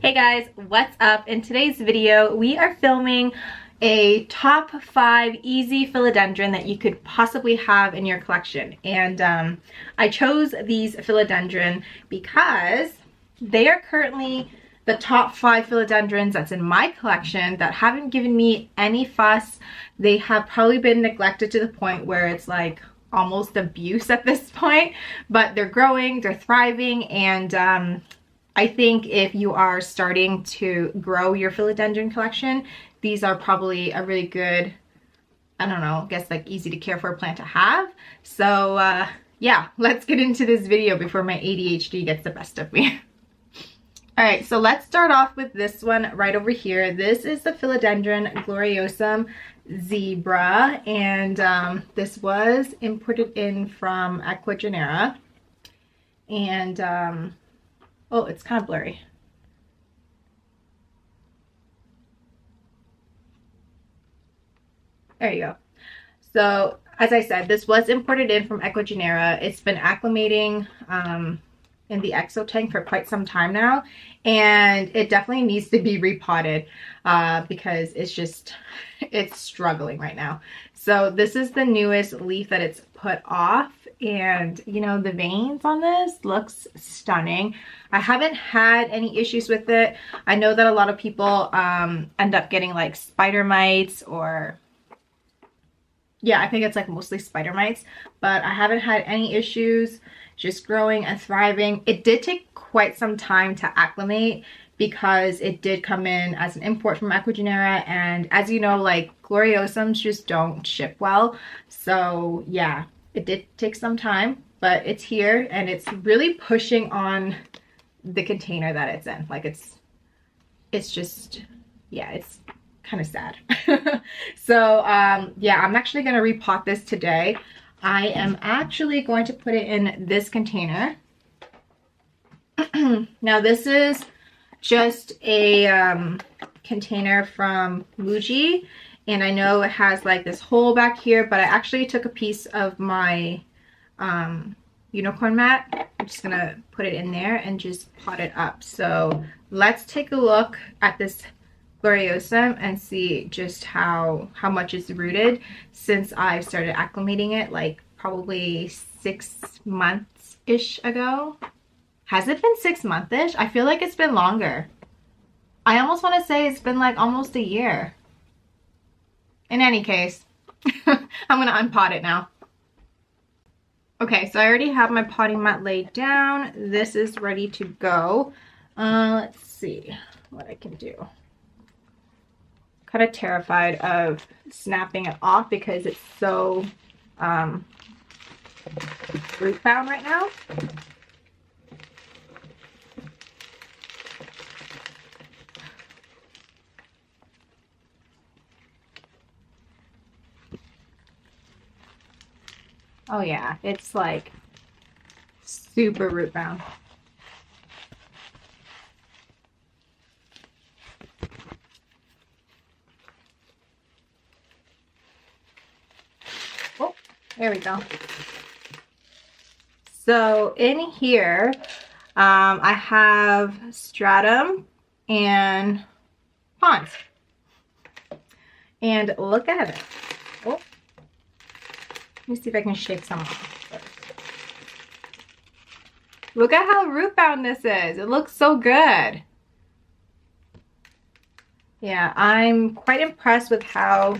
Hey guys, what's up? In today's video, we are filming a top 5 easy philodendron that you could possibly have in your collection. And I chose these philodendron because they are currently the top 5 philodendrons that's in my collection that haven't given me any fuss. They have probably been neglected to the point where it's like almost abuse at this point, but they're growing, they're thriving, and I think if you are starting to grow your philodendron collection, these are probably a really good, I don't know, I guess like easy to care for plant to have. So yeah, let's get into this video before my ADHD gets the best of me. All right, so let's start off with this one right over here. This is the Philodendron Gloriosum zebra, and this was imported in from Ecuador. And oh, it's kind of blurry. There you go. So, as I said, this was imported in from Ecuador. It's been acclimating in the exo tank for quite some time now, and it definitely needs to be repotted because it's struggling right now. So this is the newest leaf that it's put off, and you know, the veins on this looks stunning. I haven't had any issues with it. I know that a lot of people end up getting like spider mites, or yeah, I think it's like mostly spider mites, but I haven't had any issues. Just growing and thriving. It did take quite some time to acclimate because it did come in as an import from Ecuador, and as you know, like Gloriosums just don't ship well. So yeah, it did take some time, but it's here and it's really pushing on the container that it's in. Like it's just, yeah, it's kind of sad. So yeah, I'm actually gonna repot this today. I am actually going to put it in this container. Now this is just a container from Muji, and I know it has like this hole back here, but I actually took a piece of my unicorn mat. I'm just gonna put it in there and just pot it up. So let's take a look at this Gloriosum and see just how much it's rooted since I've started acclimating it, like probably 6 months-ish ago. Has it been 6 months-ish? I feel like it's been longer. I almost want to say it's been like almost a year. In any case, I'm gonna unpot it now. Okay, so I already have my potting mat laid down. This is ready to go. Let's see what I can do. Kind of terrified of snapping it off because it's so root bound right now. Oh yeah, it's like super root bound. There we go. So in here, I have stratum and pons. And look at it. Oh, let me see if I can shake some off first. Look at how root bound this is. It looks so good. Yeah, I'm quite impressed with how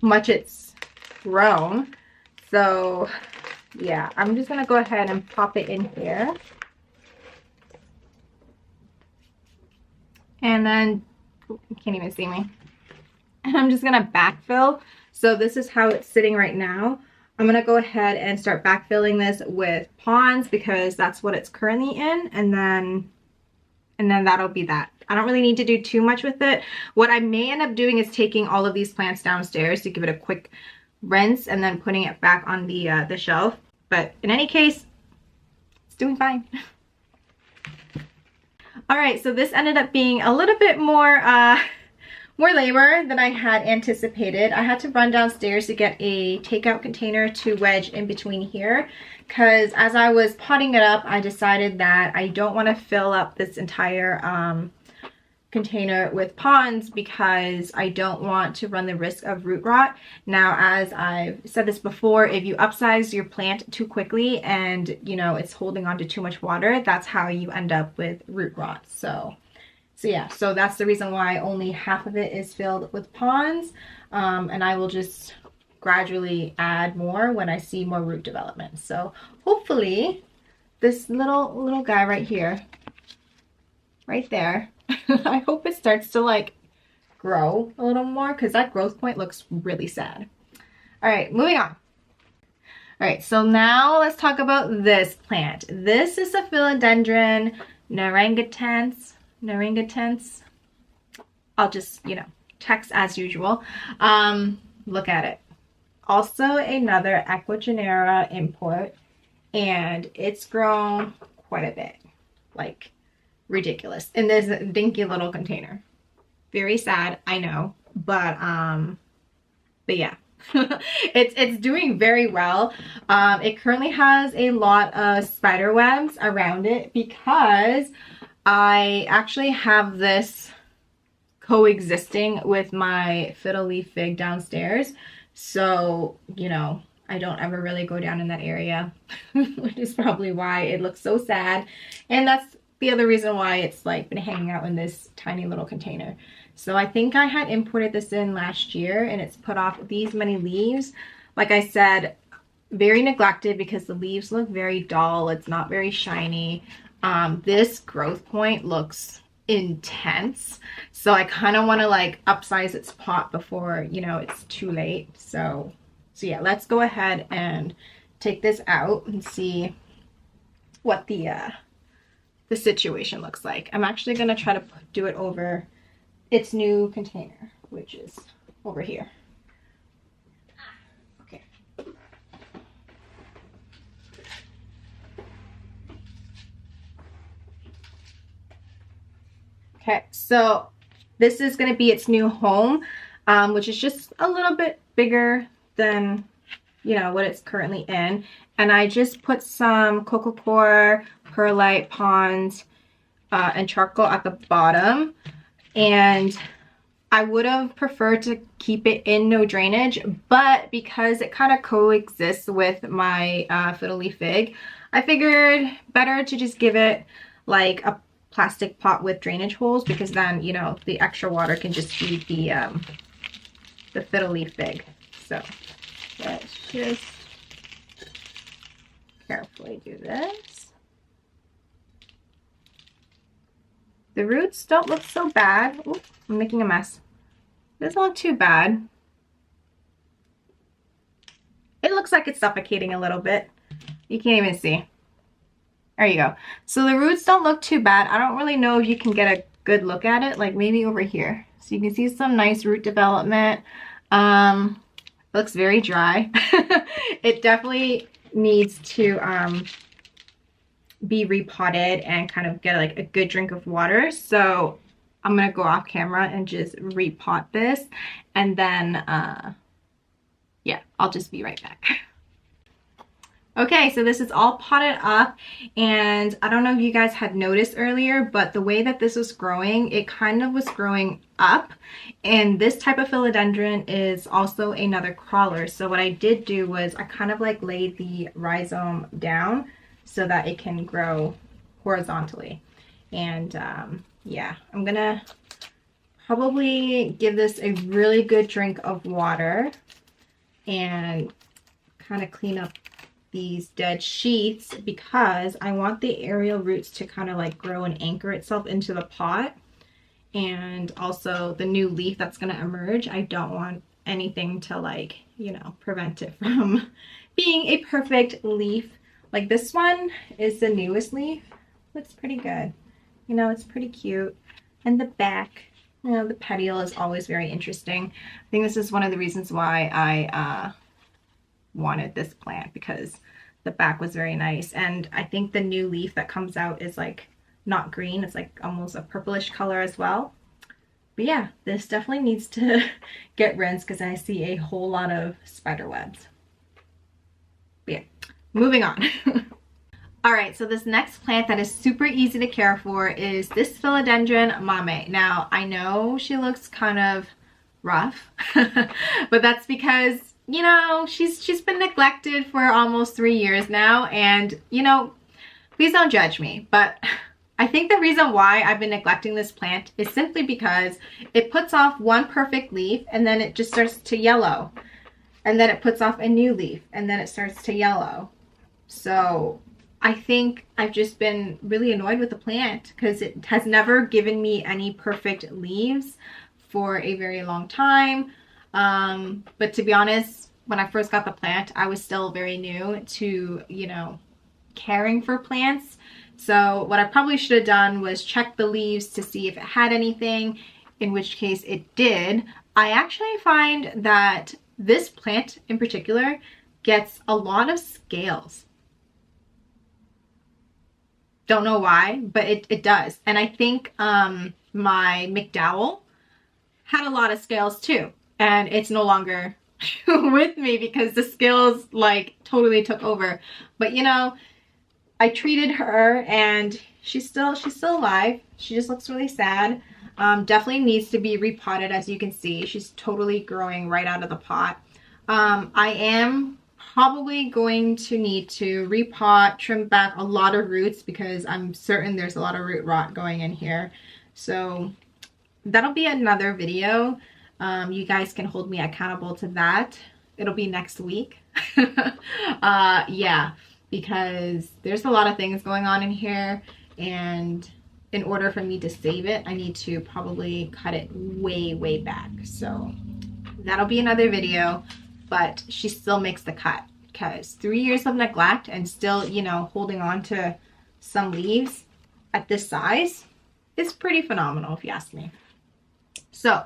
much it's grown. So yeah, I'm just gonna go ahead and pop it in here. And then, you can't even see me. And I'm just gonna backfill. So this is how it's sitting right now. I'm gonna go ahead and start backfilling this with pons because that's what it's currently in. And then that'll be that. I don't really need to do too much with it. What I may end up doing is taking all of these plants downstairs to give it a quick rinse and then putting it back on the shelf. But in any case, it's doing fine. All right, so this ended up being a little bit more labor than I had anticipated. I had to run downstairs to get a takeout container to wedge in between here because as I was potting it up, I decided that I don't want to fill up this entire container with ponds because I don't want to run the risk of root rot. Now, as I've said this before, if you upsize your plant too quickly and you know it's holding on to too much water, that's how you end up with root rot. So yeah, so that's the reason why only half of it is filled with ponds, and I will just gradually add more when I see more root development. So hopefully this little guy right here, right there, I hope it starts to like grow a little more because that growth point looks really sad. All right, moving on. All right, so now let's talk about this plant. This is a Philodendron Nerangetense. I'll just, you know, text as usual. Look at it. Also another Equigenera import, and it's grown quite a bit, like ridiculous, in this dinky little container. Very sad, I know, but yeah. It's doing very well. It currently has a lot of spider webs around it because I actually have this coexisting with my fiddle leaf fig downstairs. So, you know, I don't ever really go down in that area, which is probably why it looks so sad. And that's the other reason why it's like been hanging out in this tiny little container. So I think I had imported this in last year and it's put off these many leaves. Like I said, very neglected because the leaves look very dull. It's not very shiny. This growth point looks intense. So I kind of want to like upsize its pot before, you know, it's too late. So yeah, let's go ahead and take this out and see what the situation looks like. I'm actually going to try to do it over its new container, which is over here. Okay. Okay, so this is going to be its new home, which is just a little bit bigger than, you know, what it's currently in. And I just put some coco coir, perlite, ponds, and charcoal at the bottom. And I would have preferred to keep it in no drainage, but because it kind of coexists with my fiddle leaf fig, I figured better to just give it like a plastic pot with drainage holes, because then, you know, the extra water can just feed the fiddle leaf fig. So let's just carefully do this. The roots don't look so bad. Ooh, I'm making a mess. Doesn't look too bad. It looks like it's suffocating a little bit. You can't even see. There you go. So the roots don't look too bad. I don't really know if you can get a good look at it, like maybe over here. So you can see some nice root development. Looks very dry. It definitely needs to be repotted and kind of get like a good drink of water. So I'm gonna go off camera and just repot this, and then yeah, I'll just be right back. Okay, so this is all potted up, and I don't know if you guys had noticed earlier, but the way that this was growing, it kind of was growing up, and this type of philodendron is also another crawler. So what I did do was I kind of like laid the rhizome down so that it can grow horizontally. And yeah, I'm gonna probably give this a really good drink of water and kind of clean up these dead sheaths, because I want the aerial roots to kind of like grow and anchor itself into the pot. And also the new leaf that's going to emerge, I don't want anything to like, you know, prevent it from being a perfect leaf. Like this one is the newest leaf. Looks pretty good. You know, it's pretty cute. And the back, you know, the petiole is always very interesting. I think this is one of the reasons why I wanted this plant, because the back was very nice. And I think the new leaf that comes out is like not green, it's like almost a purplish color as well. But yeah, this definitely needs to get rinsed because I see a whole lot of spider webs. But yeah, moving on. All right, so this next plant that is super easy to care for is this Philodendron Mommy. Now, I know she looks kind of rough, but that's because, you know, she's been neglected for almost 3 years now, and, you know, please don't judge me, but I think the reason why I've been neglecting this plant is simply because it puts off one perfect leaf and then it just starts to yellow. And then it puts off a new leaf and then it starts to yellow. So I think I've just been really annoyed with the plant because it has never given me any perfect leaves for a very long time. But to be honest, when I first got the plant, I was still very new to, you know, caring for plants. So what I probably should have done was check the leaves to see if it had anything, in which case it did. I actually find that this plant in particular gets a lot of scales. Don't know why, but it does. And I think my McDowell had a lot of scales too. And it's no longer with me because the scales like totally took over. But you know, I treated her and she's still alive. She just looks really sad. Definitely needs to be repotted, as you can see. She's totally growing right out of the pot. I am probably going to need to repot, trim back a lot of roots because I'm certain there's a lot of root rot going in here. So that'll be another video. You guys can hold me accountable to that. It'll be next week. Yeah, because there's a lot of things going on in here, and in order for me to save it, I need to probably cut it way back. So that'll be another video, but she still makes the cut because 3 years of neglect and still, you know, holding on to some leaves at this size is pretty phenomenal if you ask me. So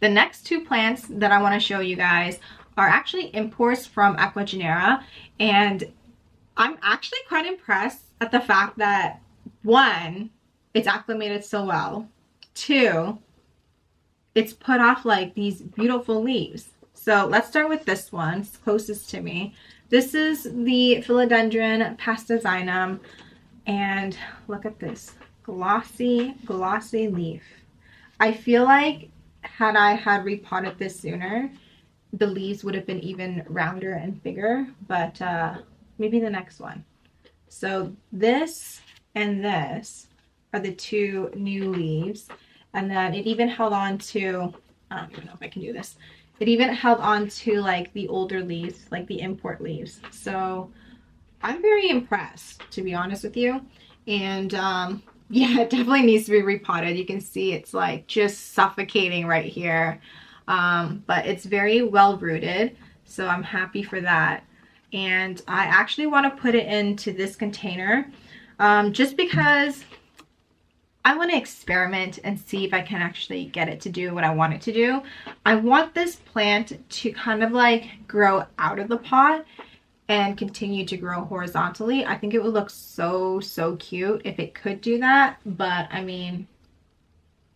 the next two plants that I want to show you guys are actually imports from Ecuagenera, and I'm actually quite impressed at the fact that, one, it's acclimated so well. Two, it's put off like these beautiful leaves. So let's start with this one. It's closest to me. This is the Philodendron Designum, and look at this glossy leaf. I feel like had I had repotted this sooner, the leaves would have been even rounder and bigger, but maybe the next one. So this and this are the two new leaves, and then it even held on to, I don't even know if I can do this, it even held on to like the older leaves, like the import leaves. So I'm very impressed, to be honest with you. And yeah, it definitely needs to be repotted. You can see it's like just suffocating right here, but it's very well rooted, so I'm happy for that. And I actually want to put it into this container just because I want to experiment and see if I can actually get it to do what I want it to do. I want this plant to kind of like grow out of the pot and continue to grow horizontally. I think it would look so cute if it could do that, but I mean,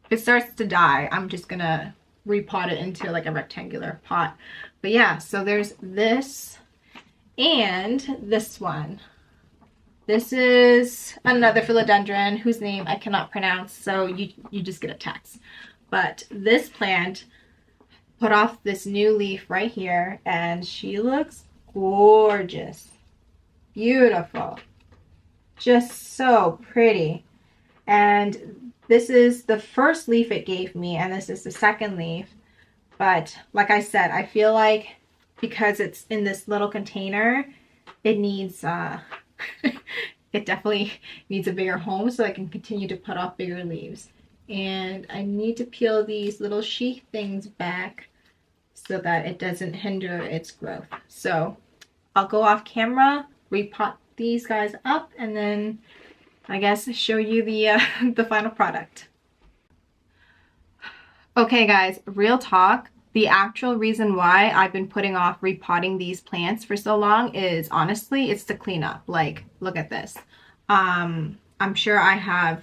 if it starts to die, I'm just gonna repot it into like a rectangular pot. But yeah, so there's this and this one. This is another philodendron whose name I cannot pronounce, so you just get a text. But this plant put off this new leaf right here, and she looks gorgeous, beautiful, just so pretty. And this is the first leaf it gave me, and this is the second leaf. But like I said, I feel like because it's in this little container, it needs it definitely needs a bigger home so I can continue to put off bigger leaves. And I need to peel these little sheath things back so that it doesn't hinder its growth. So I'll go off camera, repot these guys up, and then I guess show you the the final product. Okay guys, real talk. The actual reason why I've been putting off repotting these plants for so long is honestly, it's to clean up. Like, look at this. I'm sure I have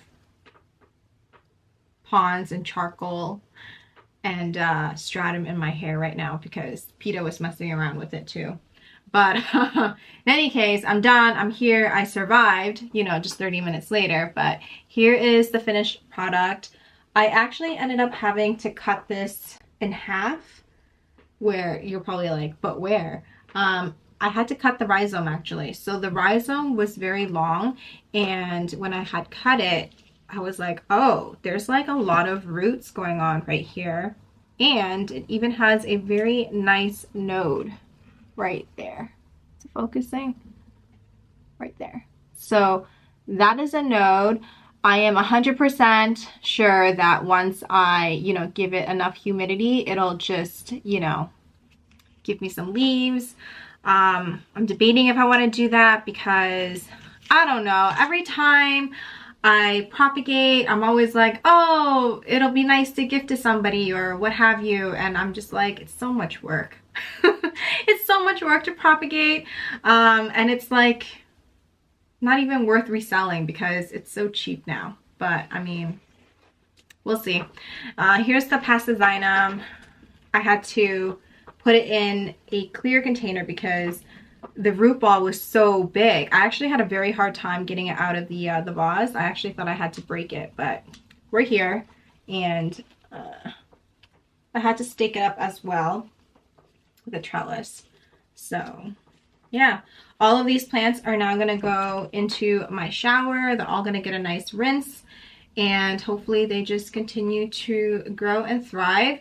ponds and charcoal and stratum in my hair right now because PETA was messing around with it too. But in any case, I'm done. I'm here. I survived, you know, just 30 minutes later. But here is the finished product. I actually ended up having to cut this in half, where you're probably like, but where? I had to cut the rhizome actually. So the rhizome was very long, and when I had cut it, I was like, oh, there's like a lot of roots going on right here. And it even has a very nice node right there. Is it focusing? Right there. So that is a node. I am 100% sure that once I, you know, give it enough humidity, it'll just, you know, give me some leaves. I'm debating if I want to do that because I don't know. Every time I propagate, I'm always like, oh, it'll be nice to gift to somebody or what have you. And I'm just like, it's so much work. It's so much work to propagate. And it's like not even worth reselling because it's so cheap now. But I mean, we'll see. Here's the Designum. I had to put it in a clear container because the root ball was so big. I actually had a very hard time getting it out of the vase. I actually thought I had to break it, but we're here, and I had to stake it up as well with a trellis. So yeah, all of these plants are now going to go into my shower. They're all going to get a nice rinse, and hopefully they just continue to grow and thrive.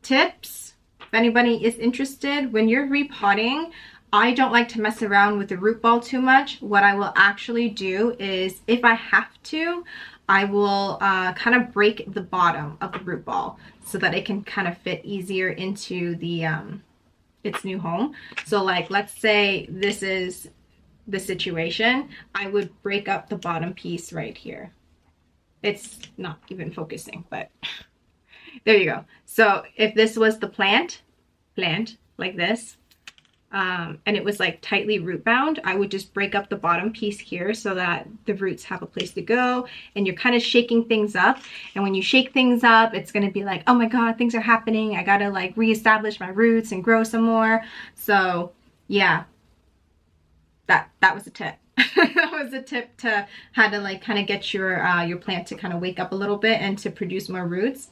Tips, if anybody is interested, when you're repotting, I don't like to mess around with the root ball too much. What I will actually do is, if I have to, I will kind of break the bottom of the root ball so that it can kind of fit easier into the its new home. So like, let's say this is the situation, I would break up the bottom piece right here. It's not even focusing, but there you go. So if this was the plant like this, and it was like tightly root bound, I would just break up the bottom piece here so that the roots have a place to go, and you're kind of shaking things up. And when you shake things up, it's going to be like, oh my God, things are happening. I got to like reestablish my roots and grow some more. So yeah, that was a tip. That was a tip to how to like kind of get your plant to kind of wake up a little bit and to produce more roots.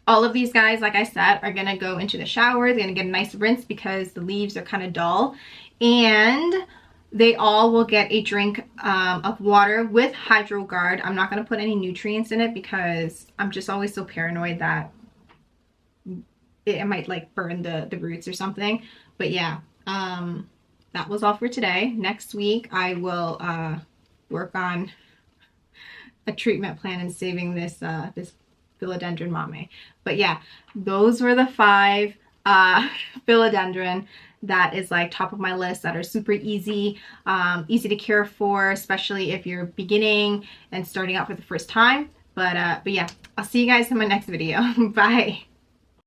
All of these guys, like I said, are gonna go into the shower. They're gonna get a nice rinse because the leaves are kind of dull, and they all will get a drink of water with HydroGuard. I'm not gonna put any nutrients in it because I'm just always so paranoid that it might like burn the roots or something. But yeah, that was all for today. Next week I will work on a treatment plan and saving this this Philodendron Mommy. But yeah, those were the 5 philodendron that is like top of my list that are super easy, easy to care for, especially if you're beginning and starting out for the first time. But yeah, I'll see you guys in my next video. Bye.